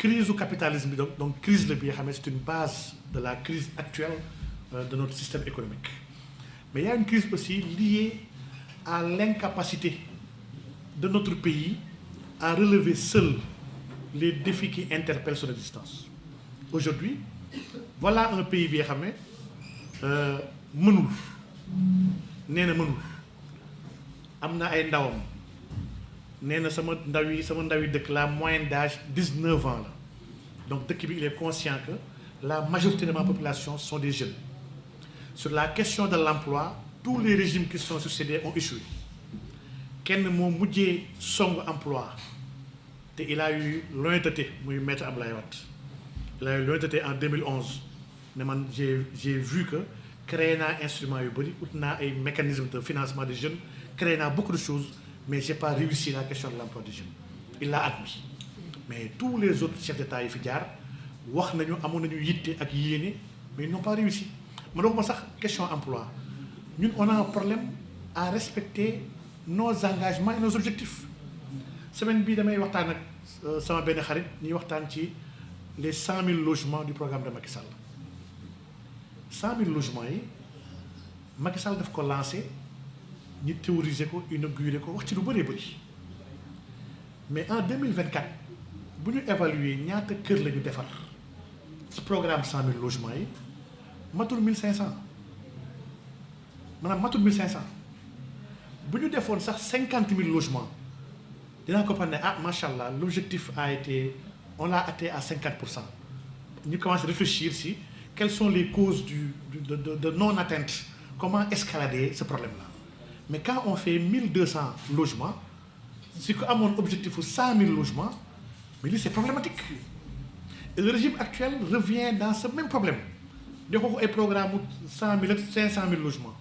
crise du capitalisme donc crise la bi nga xam ne c'est une base de la crise actuelle de notre système économique mais il y a une crise aussi liée à l'incapacité de notre pays à relever seul les défis qui interpellent son existence. Aujourd'hui, voilà un pays bi nga xam ne mënul nee na mënul am na ay ndawam nee na sama ndaw yi dëkk la moyenne d'âge 19 ans la donc dëkk bi il est conscient que la majorité de ma population sont des jeunes. Sur la question de l'emploi, tous les régimes qui se sont succédés ont échoué. Kenn moo mujjee song emploi te il a eu l'honnêteté muy maître Abdoulaye Wade il a eu l'honnêteté en 2011 ne man j'ai vu que créé naa instrument yu bëri ut naa ay mécanismes de financement des jeunes créé naa beaucoup de choses mais j'ai pas réussi la question de l'emploi des jeunes il l'a admis mais tous les autres chefs d'État yi fi jaar wax nañu amoon nañu yitte ak yéene mais ils n'ont pas réussi ma dox ma sax question emploi ñun on a un problème à respecter nos engagements et nos objectifs semaine bii damay waxtaan ak sama benn xarit ñuy waxtaan ci les 100 000 logements du programme de Macky Sall 100 000 logements yi Macky Sall daf ko lancé ñu théoriser ko inaugurer ko wax ci lu bëree bëri mais en 2024 bu ñu évaluer ñaata kër la ñu defar ci programme 100 000 logements yi matul 1500 maanaam matul 1500 bu ñu defoon sax 50 000 logements dinaa ko ne ah macha allah l'objectif a été on l'a atteint à 50%. ñu commence à réfléchir si quelles sont les causes de non-atteinte, comment escalader ce problème-là. Mais quand on fait 1200 logements, si on a un objectif de 100 000 logements, mais c'est problématique. Et le régime actuel revient dans ce même problème. Il y a un programme de 100 000, 500 000 logements.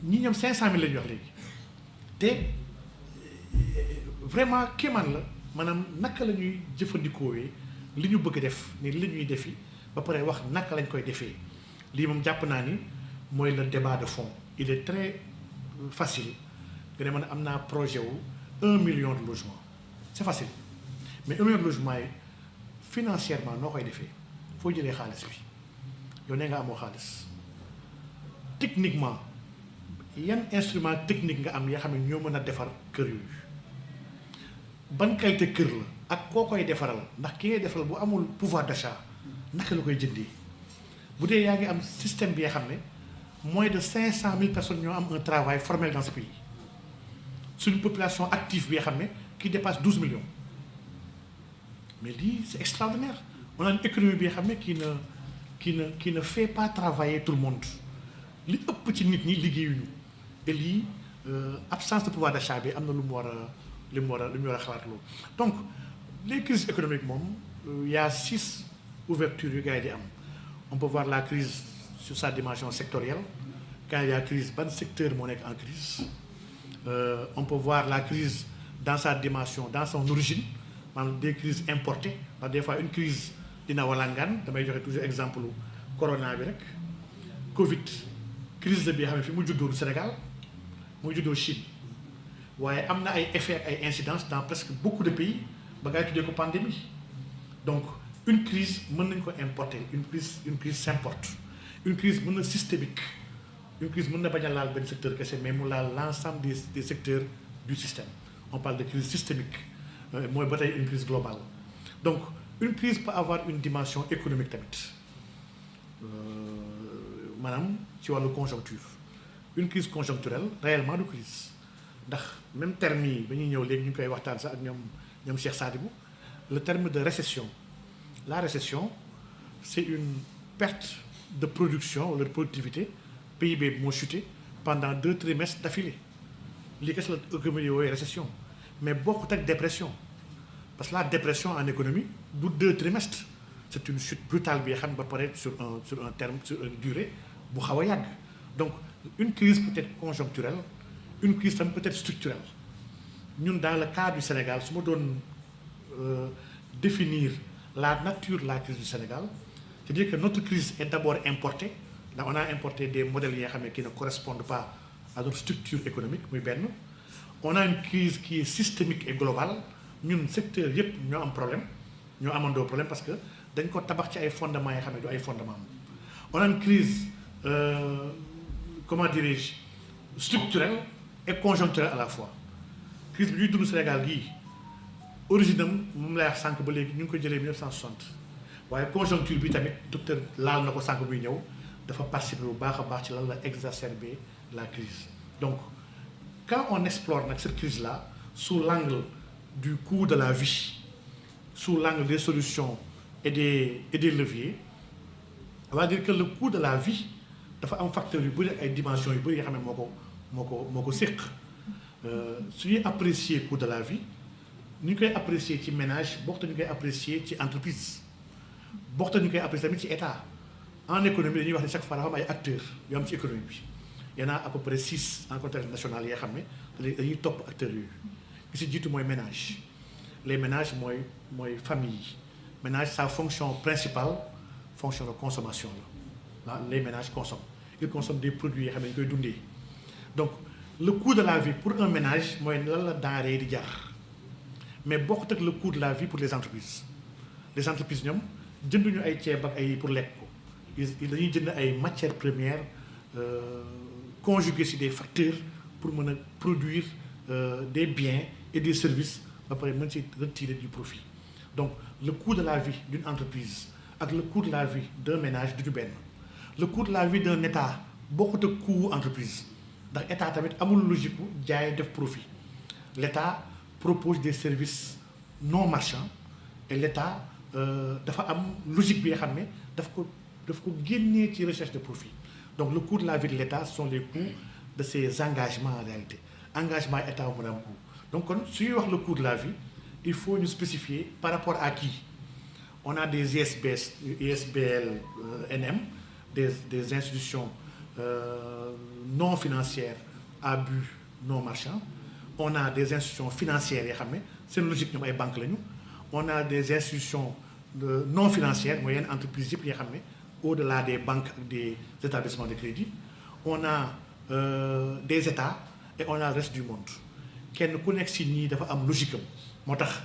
Nous avons 500 000 logements. Et vraiment, maanaam naka la ñuy jëfandikoowee li ñu bëgg def ni li ñuy defi ba pare wax naka lañ koy defee lii moom jàpp naa ni mooy le débat de fond. Il est très facile nga ne man am naa projet wu 1 million de logements c'est facile mais 1 million de logements yi financièrement noo koy defee foo jëlee xaalis bi yow nee nga amoo xaalis techniquement yan instrument technique nga am yoo xam ne ñoo mën a defar kër yooyu. ban qualité kër la ak koo koy defaral ndax ki ngay defaral bu amul pouvoir d'achat naka la koy jëndee bu dee yaa ngi am système bi nga xam ne moins de 500 000 personnes ñoo am un travail formel dans ce pays suñu population active bi nga xam ne qui dépasse 12 millions mais lii c'est extraordinaire on a une économie bi nga xam ne qui ne fait pas travailler tout le monde li ëpp ci nit ñi liggéeyuñu et lii absence de pouvoir d'achat bi am na lu mu war a xalaat loolu. Donc les crises économiques il y a 6 ouvertures yu gars yi di am on peut voir la crise sur sa dimension sectorielle quand il y a crise ban secteur moo nekk en crise on peut voir la crise dans sa dimension dans son origine maanaam des crises importées parce que des fois une crise dina walangaan damay joxe toujours exemple corona bi rek Covid crise la bi xam ne fi mu juddoo Sénégal mu juddoo Chine. waaye am na ay effets ak ay incidences dans presque beaucoup de pays ba ngay tuddee ko pandémie donc une crise mën nañ ko importer une crise s'importe une crise mën na systémique une crise mën na bañ a laal benn secteur kese mais mu laal l'ensemble des secteurs du système on parle de crise systémique mooy ba tey une crise globale donc une crise peut avoir une dimension économique tamit maanaam ci wàllu conjoncture une crise conjoncturelle réellement de crise ndax même terme yi ba ñuy ñëw léegi ñu ngi koy waxtaan sax ak ñoom Cheikh Sadibou le terme de récession la récession c'est une perte de production ou de productivité PIB bi moo chuté pendant 2 trimestres d'affilée lii kese la économie yooyu récession mais bokkut ak dépression parce que la dépression en économie du 2 trimestres c'est une chute brutale bi nga xam ne ba pare sur une durée bu xaw a yàgg donc une crise peut-être conjoncturelle une crise tamit peut-être structurelle ñun dans le cas du Sénégal su ma doon définir la nature de la crise du Sénégal c'est-à-dire que notre crise est d'abord importée ndax on a importé des modèles yi nga xam ne qui ne correspondent pas à notre structure économique muy benn on a une crise qui est systémique et globale ñun secteur yëpp ñoo am problème ñoo amandoo problème parce que dañ ko tabax ci ay fondements yoo xam ne du ay fondements. On a une crise comment dirais-je structurelle et conjoncturelle à la fois. Crise bi ñuy dund Sénégal gii origine am moom lay wax sànq ba léegi ñu ngi ko jëlee 1960 waaye conjoncture bi tamit docteur laal na ko sànq buy ñëw dafa participer bu baax a baax ci lan la exacerber la crise. Donc quand on explore nag cette crise là sous l'angle du coût de la vie, sous l'angle des solutions et des leviers, on va dire que le coût de la vie dafa am facteur yu bëri ay dimensions yu bëri yoo xam ne moo ko séq. Su ñuy apprécier coût de la vie ni ñu koy apprécier ci ménage bokk ñu koy apprécier ci entreprise bokk ñu koy apprécier tamit ci état. En économie dañuy wax ne chaque fois dafa am ay acteurs yu am ci économie bi y en a à peu près 6 en contexte national yoo xam ne dañuy topp acteurs yooyu. Li si jiitu mooy ménage. Les ménages mooy famille yi. Ménage sa fonction principale fonction de consommation la les ménages consomment. Ils consomment des produits yoo xam ne dañu koy dundee. Donc le coût de la vie pour un ménage mooy lan la denrée di jar mais bokkut ak le coût de la vie pour les entreprises. Les entreprises ñoom jënduñu ay ceeb ak ay pour lekk ko dañuy jënd ay matières premières conjuguées ci des facteurs pour mën a produire des biens et des services ba pare mën ci retirer du profit. Donc le coût de la vie d'une entreprise ak le coût de la vie d'un ménage du ñu benn. Le coût de la vie d'un état bokkut ak coût entreprise ndax état tamit amul logique bu jaay def profit. L'état propose des services non marchands et l'état dafa am logique bi nga xam ne daf ko génnee ci recherche de profit. Donc le coût de la vie de l'état sont les coûts de ses engagements en réalité. Engagement état mu am coût. Donc kon su ñuy wax le coût de la vie il faut ñu spécifier par rapport à qui. On a des ISBL NM, des institutions non financières à but non marchand. On a des institutions financières yoo xam ne seen logique ñoom ay banques lañu. On a des institutions non financières mooy yenn entreprises yëpp yoo xam ne au-delà des banques ak des établissements de crédit. On a des États et on a le reste du monde. Kenn ku nekk si ñii dafa am logique am moo tax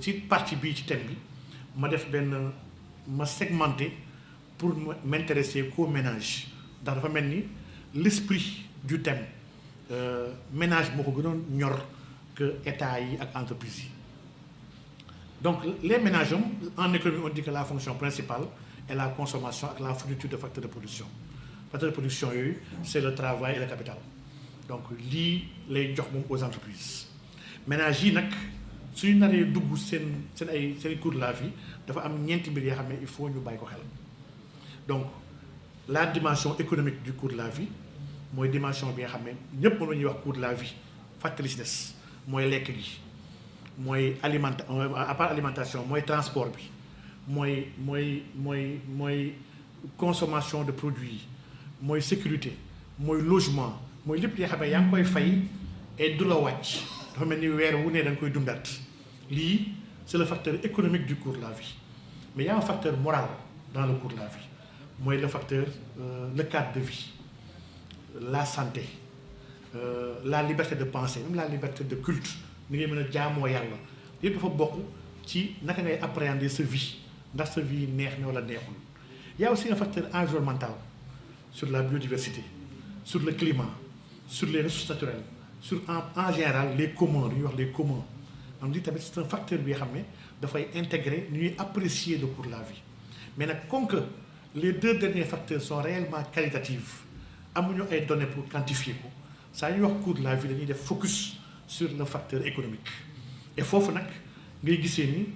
ci partie bii ci thème bi ma def ma segmenté pour m'intéresser qu'au ménage ndax dafa mel ni l'esprit du thème ménage moo ko gënoon ñor que état yi ak entreprise yi. Donc les ménages en économie on dit que la fonction principale est la consommation ak la fourniture de facteurs de production. Facteurs de production yooyu c'est le travail et le capital. Donc lii lay jox moom aux entreprises. Ménages yi nag suñu naree dugg seen coût de la vie dafa am ñeenti mbir yoo xam ne il faut ñu bàyyi ko xel. Donc la dimension économique du coût de la vie mooy dimension bi nga xam ne ñëpp moom la ñuy wax coût de la vie fàttali si des mooy lekk gi mooy à part alimentation mooy transport bi mooy consommation de produits yi mooy sécurité mooy logement mooy lépp li nga xam ne yaa ngi koy fay et du la wàcc dafa mel ni weer wu ne da nga koy dundaat lii c'est le facteur économique du coût de la vie. Mais il y a un facteur moral dans le coût de la vie mooy le facteur le cadre de vie la santé la liberté de penser même la liberté de culte ni ngay mën a jaamoo yàlla yëpp dafa bokk ci naka ngay appréhender sa vie ndax sa vie neex na wala neexul. Il y a aussi un facteur environnemental sur la biodiversité sur le climat sur les ressources naturelles sur en général les communs lu ñuy wax les communs am di tamit c'est un facteur bi nga xam ne dafay intégrer ni ñuy apprécier le coût de la vie. Mais nag comme que les deux derniers facteurs sont réellement qualitatifs amuñu ay données pour quantifier ko saa ñuy wax coût de la vie dañuy def focus sur le facteur économique. Et foofu nag ngay gisee ni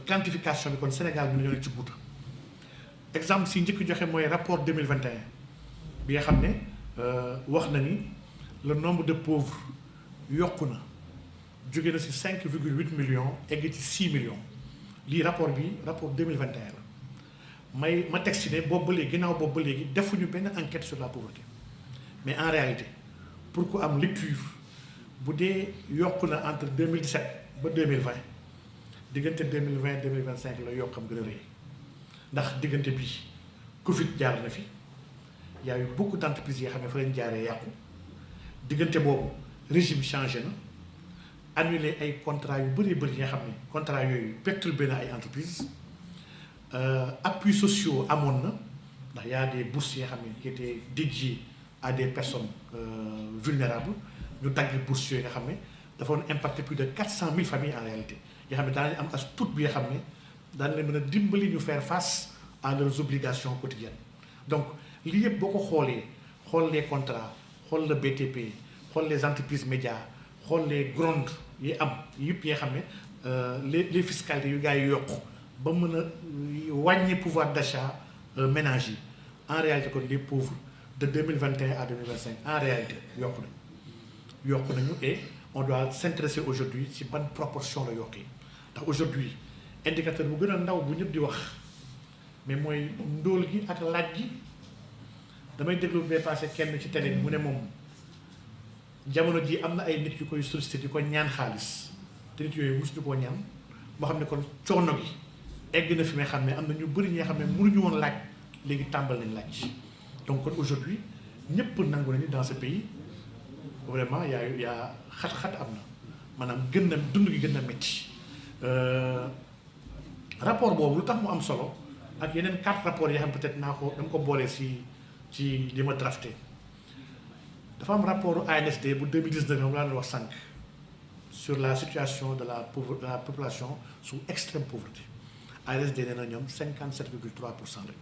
quantification bi kon Sénégal bi la ñu ci guuta exemple si njëkk joxe mooy rapport 2021 bi nga xam ne wax na ni le nombre de pauvres yokku na jóge na si 5,8 millions egg ci 6 millions lii rapport 2021 la ma teg si ne boobu ba léegi ginnaaw boobu ba léegi defuñu benn enquête sur la pauvreté. Mais en réalité pour ku am lecture bu dee yokku na entre 2017 ba 2020 diggante 2020 2025 la yokkam gën a rëy ndax diggante bi Covid jaar na fi y a eu beaucoup d'entreprises yoo xam ne fa leen jaaree yàqu diggante boobu régime changé na annulé ay contrats yu bëri bëri yi nga xam ne contrats yooyu perturbé na ay entreprises appuis sociaux amoon na ndax y a des bourses yi nga xam ne qui étaient dédiées à des personnes vulnérables ñu dagg bourses yooyu nga xam ne dafa woon impacté plus de 400 000 familles en réalité yoo xam ne daanañu am as tuut bi nga xam ne daan leen mën a dimbali ñu faire face à leurs obligations quotidiennes donc lii yëpp boo ko xoolee xool les contrats xool le BTP xool les entreprises médias xool les grondes yi am yëpp yi nga xam ne les fiscalités yu gars yi yokku ba mën a wàññi pouvoir d'achat ménage yi en réalité kon les pauvres de 2021 à 2025 en réalité yokku nañu et on doit s'intéresser aujourd'hui ci ban proportion la yokkee ndax aujourd'hui indicateur bu gën a ndaw bu ñëpp di wax mais mooy ndóol gi ak laaj gi damay déglu bee passé kenn ci télé bi mu ne moom jamono ji am na ay nit yu koy sollicité di ko ñaan xaalis te nit yooyu mosuñu koo ñaan moo xam ne kon coono gi egg na fi may xam ne am na ñu bëri ñi nga xam ne mënuñu woon laaj léegi tàmbal nañ laaj donc kon aujourd'hui ñëpp nangu nañu dans ce pays vraiment yaa xat-xat am na maanaam gën na dund gi gën na métti rapport boobu lu tax mu am solo ak yeneen 4 rapports yoo xam peut-être dama ko boolee ci li ma drafté dafa am rapport ANSD bu 2019 moom laa doon wax sànq sur la situation de la population sous extrême pauvreté ANSD nee na ñoom 57,3% lañu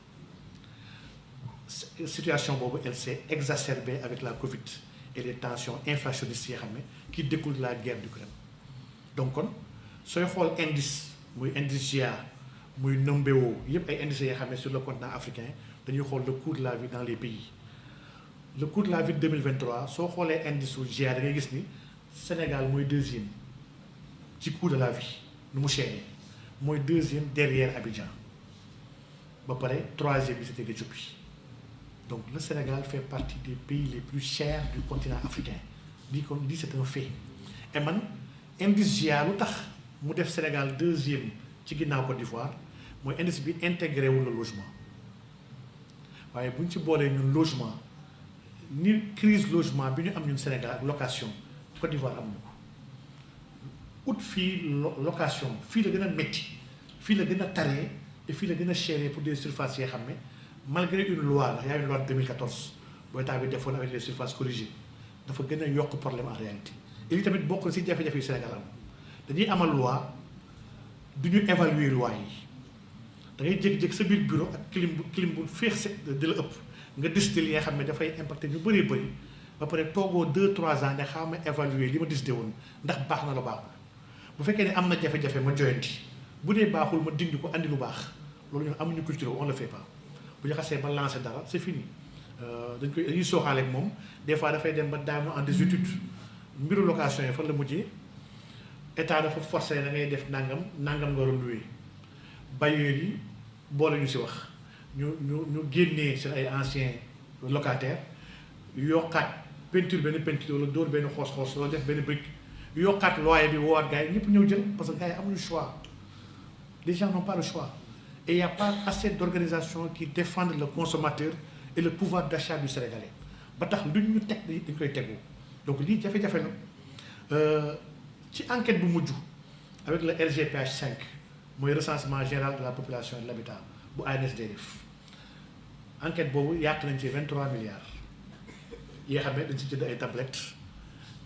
situation boobu elle s'est exacerbée avec la Covid et les tensions inflationnistes yi xam ne qui découlent de la guerre d'Ukraine donc kon sooy xool indice muy indice GIA muy Numbeo yëpp ay indices yoo xam ne sur le continent africain dañuy xool le coût de la vie dans les pays le coût de la vie de 2023 soo xoolee indice su GIA da ngay gis ni Sénégal mooy deuxième ci coût de la vie nu mu chéré mooy deuxième derrière Abidjan ba pare troisième bi c'était l'Éthiopie donc le Sénégal fait partie des pays les plus chers du continent africain lii kon lii c'est un fait et man indice GIA lu tax mu def Sénégal deuxième ci ginnaaw Côte d'Ivoire mooy indice bi intégré wu le logement waaye bu ñu ci boolee ñun logement ni crise logement bi ñu am ñun Sénégal ak location Côte d'Ivoire amuñu ko ut fii location fii la gën a métti fii la gën a taree et fii la gën a chéré pour des surfaces yoo xam ne malgré une loi ndax y a une loi de 2014 booy tax bi defoon avec les surfaces corrigées dafa gën a yokk problème en réalité et lii tamit bokk na si jafe-jafe yu Sénégal am dañuy amal loi du ñu évaluer loi yi da ngay jékki-jékki sa biir bureau ak clim bu féex di la ëpp nga décider li nga xam ne dafay impacté ñu bëree bëri ba pare toogoo 2-3 ans ne xaaral ma évaluer li ma décidé woon ndax baax na la baaxul bu fekkee ne am na jafe-jafe ma joyanti bu dee baaxul ma dindi ko andi lu baax loolu ñun amuñu culture on le fait pas bu ñu xasee ba lancer dara c'est fini dañuy sooxaale ak moom des fois dafay dem ba daanu en désuétude mbiru location yi fan la mujjee état dafa forcé da ngay def nangam nga war a louer bailleurs yi boole ñu si wax ñu génnee seen ay anciens locataires yokkaat peinture benn peinture wala dóor benn xoos-xoos wala def benn brique yokkaat loyer bi woowaat gars yi ñëpp ñëw jël parce que gars yi amuñu choix les gens n'ont pas le choix et il y a pas assez d'organisations qui défendent le consommateur et le pouvoir d'achat du Sénégalais ba tax luñ ñu teg dañ koy tegu donc lii jafe-jafe na ci enquête bu mujj avec le RGPH 5 mooy recensement général de la population et de l'habitat bu ANSD def enquête boobu yàq nañ ci 23 milliards yi nga xam ne dañ ci jënd ay tablettes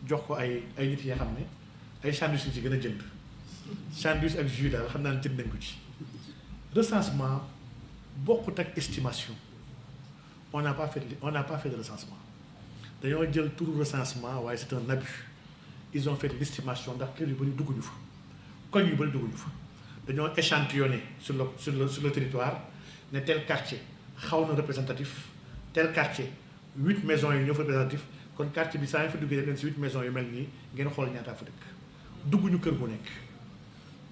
jox ko ay nit yi nga xam ne ay sandwich ci gën a jënd sandwich ak jus daal xam naa ne jënd nañ ko ci recensement bokkut ak estimation on n'a pas fait de recensement dañoo jël turu recensement waaye c'est un abus ils ont fait l'estimation ndax kër yu bëri dugguñu fa koñ yu bëri dugguñu fa dañoo échantillonné sur le territoire ne tel quartier xaw na représentatif tel quartier 8 maisons yi ñoo fa représentatif kon quartier bi saa ñu fa duggee def leen si 8 maisons yu mel nii ngeen xool ñaataa fa dëkk dugguñu kër gu nekk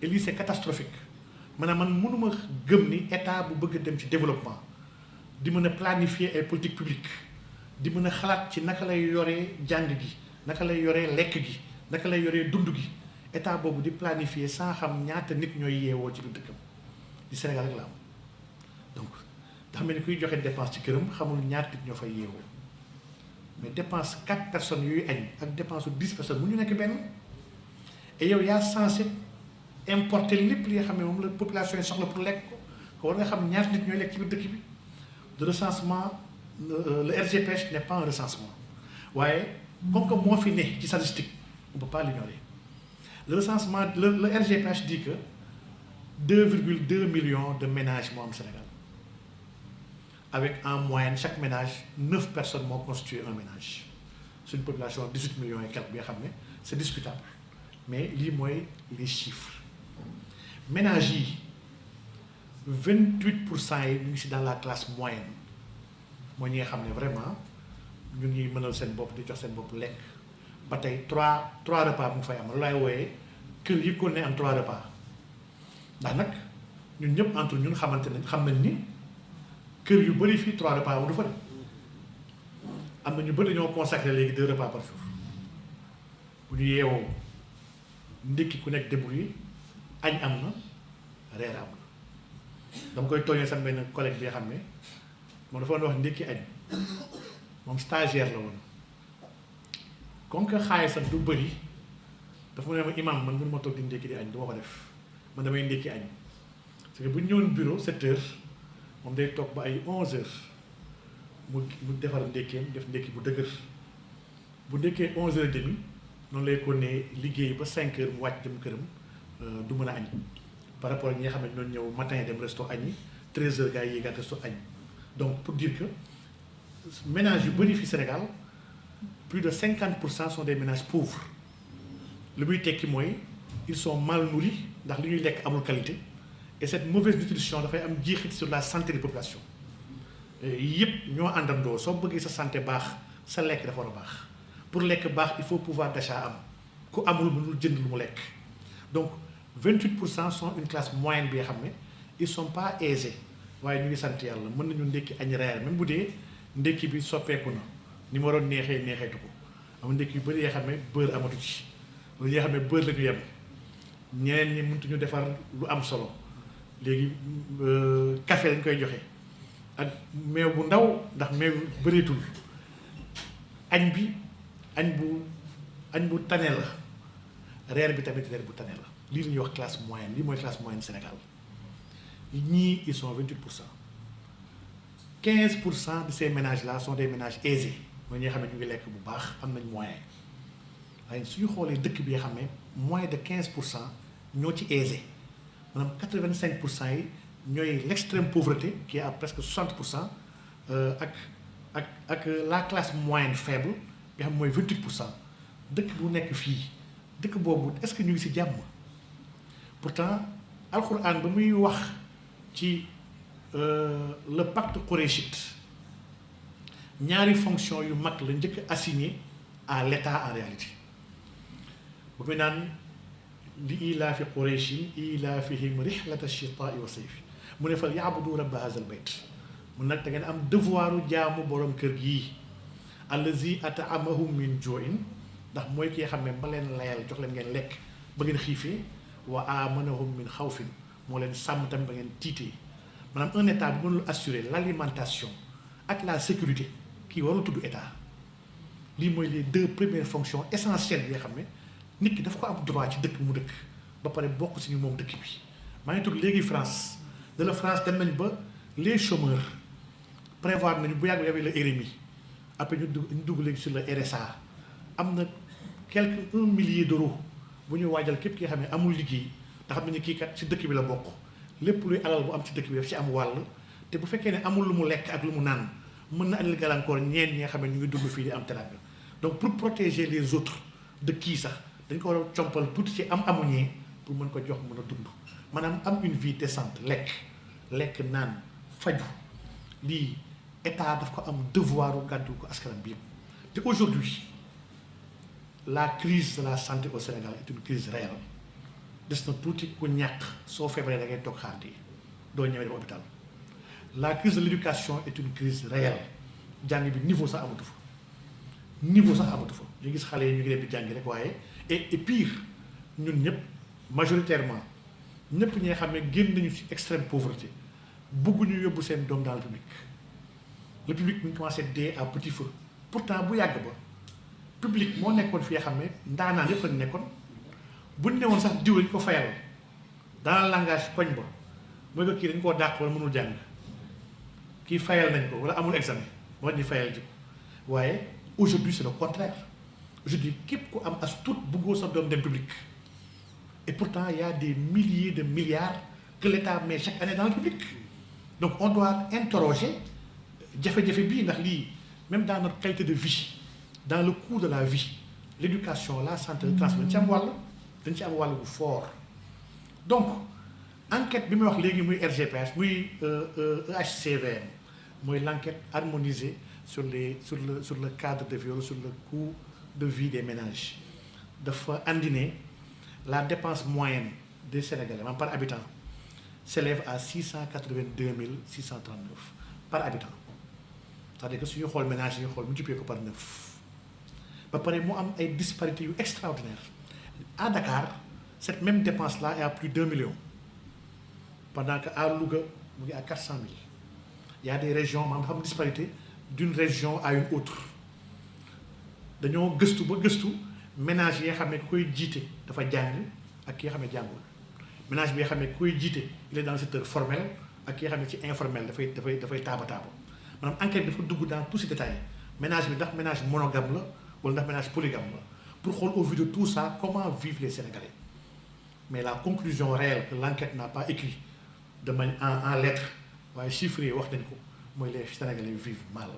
et lii c'est catastrophique maanaam man mënuma gëm ni état bu bëgg dem ci développement di mën a planifier ay politique publique di mën a xalaat ci naka lay yoree jàng gi naka lay yoree lekk gi naka lay yoree dund gi état boobu di planifier sans xam ñaata nit ñooy yeewoo ci biir dëkkam di Sénégal rek la am donc dafa mel ni kuy joxe dépense ci këram xamul ñaata nit ñoo fay yeewoo mais dépense 4 personnes yuy añ ak dépense 10 personnes mu ñu nekk benn et yow yaa censé importer lépp li nga xam ne moom la population yi soxla pour lekk ko war nga xam ñaata nit ñooy lekk ci biir dëkk bi. Le recensement le RGPH n'est pas un recensement waaye comme que moo fi ne ci statistique on peut pas l'ignorer. Le recensement le RGPH dit que 2,2 millions de ménages moo am Sénégal avec en moyenne chaque ménage 9 personnes moo constitué un ménage sur une population 18 millions et quelques bi nga xam ne c'est discutable mais lii mooy les chiffres ménages yi 28% yi ñu ngi si dans la classe moyenne mooy ñi nga xam ne vraiment ñu ngi mënal seen bopp di jox seen bopp lekk ba tey 3 repas mu fay am lu laay wooyee kër yi ko ne am 3 repas ndax nag ñun ñëpp entre ñun xamante nañ xam nañ ni kër yu bëri fii 3 repas du fa de am na ñu bëri dañoo consacré léegi 2 repas par jour bu ñu yeewoo ndékki ku nekk débrouillé añ am na reer am na dama koy tooñee sama benn collègue bi nga xam ne moom dafa doon wax ndékki añ moom stagiaire la woon comme que xaalisam du bëri dafa ma ne ma imam man mënuma toog di ndékki di añ du ma ko def man damay ndékki añ parce que bu ñu ñëwoon bureau 7 heures moom day toog ba ay 11 heures mu defar ndékkeem def ndékki bu dëgër bu ndékkee 11 heures et demi noonu lay ko ne liggéey ba 5 heures mu wàcc dem këram du mën a añ par rapport ak ñi nga xam ne ñoo ñëw matin dem resto añi 13 heures gars yi yéegaat resto añ donc pour dire que ménages yu bëri fi Sénégal plus de 50% sont des ménages pauvres li muy tekki mooy ils sont mal nourris ndax li ñuy lekk amul qualité et cette mauvaise nutrition dafay am jeexit sur la santé des populations yëpp ñoo àndandoo soo bëggee sa santé baax sa lekk dafa war a baax pour lekk baax il faut pouvoir d'achat am ku amul mënul jënd lu mu lekk donc 28% sont une classe moyenne bi nga xam ne ils sont pas aisés waaye ñu ngi sant yàlla mën nañu ndékki añ reer même bu dee ndékki bi soppeeku na ni ma waroon neexeetu ko am ndékki yu bëri yoo xam ne beurre amatu ci loolu yoo xam ne beurre la ñu yem ñeneen ñi mëntuñu defar lu am solo léegi café lañ koy joxe ak meew bu ndaw ndax meew bëreetul añ bu tane la reer bi tamit reer bu tane la lii la ñuy wax classe moyenne lii mooy classe moyenne Sénégal ñii ils sont 28%. 15% de ces ménages là sont des ménages aisés mooy ñi nga xam ne ñu ngi lekk bu baax am nañ moyen waaye suñu xoolee dëkk bi nga xam ne moins de 15% ñoo ci aisé maanaam 85% yi ñooy l'extrême pauvreté qui est à presque 60% ak la classe moyenne faible nga xam mooy 28% dëkk bu nekk fii dëkk boobu est-ce que ñu ngi ci jàmm pourtant alxuraan ba muy wax ci le pacte qurayshite ñaari fonction yu mag la njëkk assigné à l'État en réalité bu muy naan li ilaafi qurayshin ilaafihim rihlata shitaa'i wa sayfi mu ne fal ya'budu rabba haazal bayt mun nag da ngeen am devoiru jaamu borom kër gii allazi at'amahum min ju'in ndax mooy ki nga xam ne ba leen layal jox leen ngeen lekk ba ngeen xiifee wa amanahum min xawfin moo leen sàmm tamit ba ngeen tiitee maanaam un état bu mënul assurer l'alimentation ak la sécurité kii warul tudd état lii mooy les 2 premières fonctions essentielles yi nga xam ne nit ki dafa ko am droit ci dëkk mu dëkk ba pare bokk si ñu moom dëkk bi maa ngi tudd léegi France de la France dem nañ ba les chômeurs prévoir nañu bu yàgg yawee le RMI après ñu dugg léegi sur le RSA am na quelque 1 millier d'euros bu ñu waajal képp ki nga xam ne amul liggéey te xam ne kii kat ci dëkk bi la bokk lépp luy alal bu am ci dëkk bi daf ci am wàll te bu fekkee ne amul lu mu lekk ak lu mu naan mën na andil gàllankoor ñeen ñi nga xam ne ñu ngi dund fii di am teranga donc pour protéger les autres de kii sax dañ ko war a compal tuuti ci amuñee pour mën ko jox mën a dund maanaam am une vie décente lekk naan faju lii état daf ko am devoiru gàddu ko askanam bi yëpp te aujourd'hui la crise de la santé au Sénégal est une crise réelle des na tuuti ku ñàkk soo feebaree da ngay toog xaar doo ñëwee dem hôpital la crise de l'éducation est une crise réelle jàng bi niveau sax amatu fa ñu gis xale yi ñu ngi dem di jàngi rek waaye et pire ñun ñëpp majoritairement ñëpp ñi nga xam ne génn nañu ci extrême pauvreté bëgguñu yóbbu seen doom dans le public mu ngi commencé dee à petit feu pourtant bu yàgg ba public moo nekkoon fi nga xam ne ndaanaan yëpp lañu nekkoon buñ ne woon sax diw lañ ko fayal dans le langage koñ ba mooy que kii dañ koo dàq wala mënul jàng kii fayal nañ ko wala amul examen moo di fayal ji ko waaye aujourd'hui c'est le contraire aujourd'hui képp ku am as tuut bëggoo sa doom dem public et pourtant il y a des milliers de milliards que l'État met chaque année dans le public donc on doit interroger jafe-jafe bii ndax lii même dans notre qualité de vie dans le coût de la vie l'éducation la santé le transport dañ ci am wàll bu fort donc enquête bi may wax léegi muy RGPH muy EHCVM mooy l'enquête harmonisée sur le cadre de vie sur le coût de vie des ménages dafa andi ne la dépense moyenne des Sénégalais maanaam par habitant s'élève à 682 639 par habitant c'est-à-dire que suñu xool ménage yi xool multiplier ko par 9 ba pare mu am ay disparités yu extraordinaires à Dakar cette même dépense-là est à plus d'1 million pendant que à Louga mu ngi à 400 000 il y a des régions maanaam dafa am disparité d'une région à une autre dañoo gëstu ba gëstu ménage yi nga xam ne ku koy jiite dafa jàng ak ki nga xam ne jàngul ménage bi nga xam ne ku koy jiite il est dans le secteur formel ak ki nga xam ne ci informel dafay taaba maanaam enquête dafa dugg dans tous ces détails ménage bi ndax ménage monogame la wala ndax ménage polygame la pour xool au vu de tout ça comment vivent les Sénégalais mais la conclusion réelle que l'enquête n'a pas écrit de manière en lettres waaye chiffres yi wax nañ ko mooy les Sénégalais vivent mal